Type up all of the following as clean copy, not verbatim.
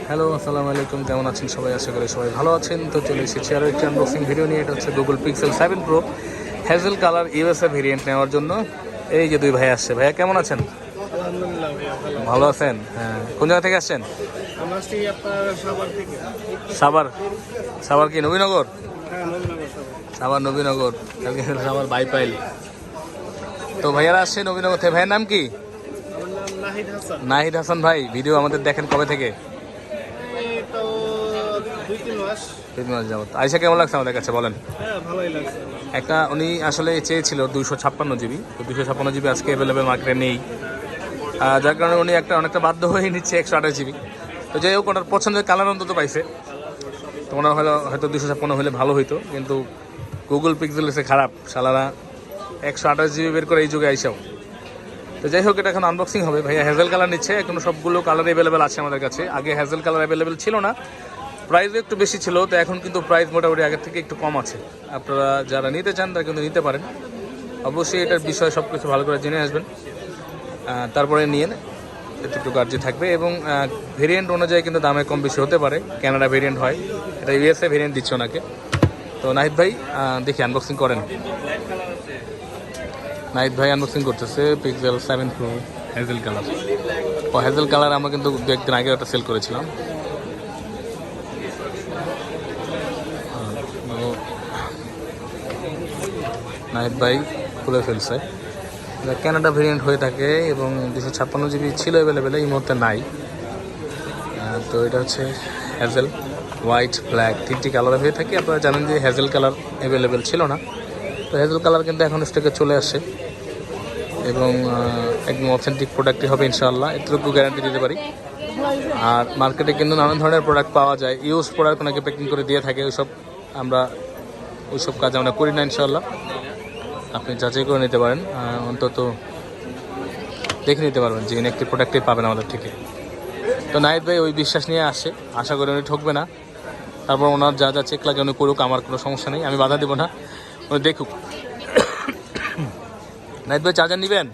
Hello, আসসালামু আলাইকুম। কেমন আছেন সবাই? আশা করি সবাই ভালো আছেন। তো চলে এসেছি আরও একটি আনবক্সিং ভিডিও নিয়ে। এটা হচ্ছে Google pixel 7 pro hazel colour USA variant নেওয়ার জন্য। এই যে দুই ভাই আসছে। ভাইয়া কেমন আছেন? আলহামদুলিল্লাহ ভাইয়া ভালো। ভালো আছেন? হ্যাঁ। কোন জায়গা থেকে আসছেন? আমরা আসছি আপনার সাভার থেকে। সাভার। সাভার কি নবীনগর? হ্যাঁ, নবীনগর সাভার। সাভার নবীনগর। কালকে সাভার বাইপাইল। তো ভাইয়ারা আসছে নবীনগর থেকে। ভাইয়ের নাম কি? আমার নাম নাহিদ হাসান। নাহিদ হাসান ভাই। ভিডিও আমাদের দেখেন কবে থেকে? এই তো 2-3 মাস। 3 মাস যাবত। আইসা কেমন লাগছে আমাদের কাছে বলেন? হ্যাঁ, ভালোই লাগছে। একটা উনি আসলে চেয়েছিল 256 জিবি। তো 256 জিবি আজকে অ্যাভেলেবেল মার্কেটে নেই, যার কারণে উনি অনেকটা বাধ্য হয়ে নিচ্ছে 128 জিবি। তো যাই হোক, ওনার পছন্দের কালার অন্তত পাইছে। তো ওনার হয়তো 256 হলে ভালো হইতো, কিন্তু গুগল পিক্সেল এসে খারাপ শালারা 128 জিবি বের করে এই যুগে আইসাও। তো যাই হোক, এটা এখন আনবক্সিং হবে। ভাইয়া হ্যাজেল কালার নিচ্ছে। এখন সবগুলো কালার অ্যাভেলেবেল আছে আমাদের কাছে। আগে হ্যাজেল কালার অ্যাভেলেবেল ছিল না, প্রাইসও একটু বেশি ছিল। তো এখন কিন্তু প্রাইস মোটামুটি আগের থেকে একটু কম আছে। আপনারা যারা নিতে চান তারা কিন্তু নিতে পারেন। অবশ্যই এটার বিষয়ে সব কিছু ভালো করে জেনে আসবেন, তারপরে নিয়ে এতটুকু কার্যে থাকবে। এবং ভেরিয়েন্ট অনুযায়ী কিন্তু দামে কম বেশি হতে পারে। কানাডা ভেরিয়েন্ট হয়, এটা ইউএসএ ভেরিয়েন্ট দিচ্ছে ওনাকে। তো নাহিদ ভাই দেখি আনবক্সিং করেন। নাহিদ ভাই আনবক্সিং করতেছে পিক্সেল 7 প্রো হ্যাজেল কালার। ও হ্যাজেল কালার আমরা কিন্তু 2-1 দিন আগে একটা সেল করেছিলাম। নাহিদ ভাই খুলে ফেলছে। কানাডা ভেরিয়েন্ট হয়ে থাকে এবং 256 জিবি ছিল অ্যাভেলেবেল, এই মুহূর্তে নাই। তো এটা হচ্ছে হ্যাজেল, হোয়াইট, ব্ল্যাক 3টি কালার হয়ে থাকে। আপনারা জানেন যে হ্যাজেল কালার অ্যাভেলেবেল ছিল না। তো হ্যাজেল কালার কিন্তু এখন স্টকে চলে আসে এবং একদম অথেন্টিক প্রোডাক্টই হবে ইনশাআল্লাহ, এতটুকু গ্যারান্টি দিতে পারি। আর মার্কেটে কিন্তু নানান ধরনের প্রোডাক্ট পাওয়া যায়, ইউজ প্রোডাক্ট অনেকে প্যাকিং করে দিয়ে থাকে। ওইসব কাজ আমরা করি না ইনশাআল্লাহ। আপনি যাচাই করে নিতে পারেন, অন্তত দেখে নিতে পারবেন যে একটি প্রোডাক্টই পাবেন আমাদের থেকে। তো নাহিদ ভাই ওই বিশ্বাস নিয়ে আসে, আশা করি উনি ঠকবে না। তারপর ওনার যা যা চেক লাগে উনি করুক, আমার কোনো সমস্যা নেই, আমি বাধা দেবো না, উনি দেখুক। নাহিদ ভাই চার্জার নেবেন?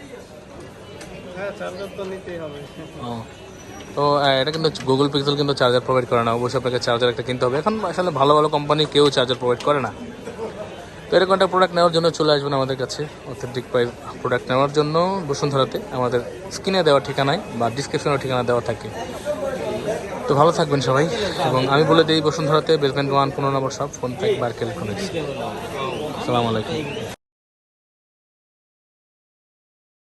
হ্যাঁ, চার্জার তো নিতেই হবে। তো এটা কিন্তু গুগল পিক্সেল কিন্তু চার্জার প্রোভাইড করে না। অবশ্যই আপনাকে চার্জার একটা কিনতে হবে। এখন আসলে ভালো ভালো কোম্পানি কেউ চার্জার প্রোভাইড করে না। তো এরকম একটা প্রোডাক্ট নেওয়ার জন্য চলে আসবেন আমাদের কাছে। অথেন্টিক প্রোডাক্ট নেওয়ার জন্য বসুন্ধরাতে আমাদের স্ক্রিনে দেওয়া ঠিকানায় বা ডিসক্রিপশনের ঠিকানা দেওয়া থাকে। তো ভালো থাকবেন সবাই। এবং আমি বলে দিই, বসুন্ধরাতে বেসমেন্ট 1 15 নম্বর শপ, ফোন থেকে বার্কেল ফোন। আসসালামু আলাইকুম।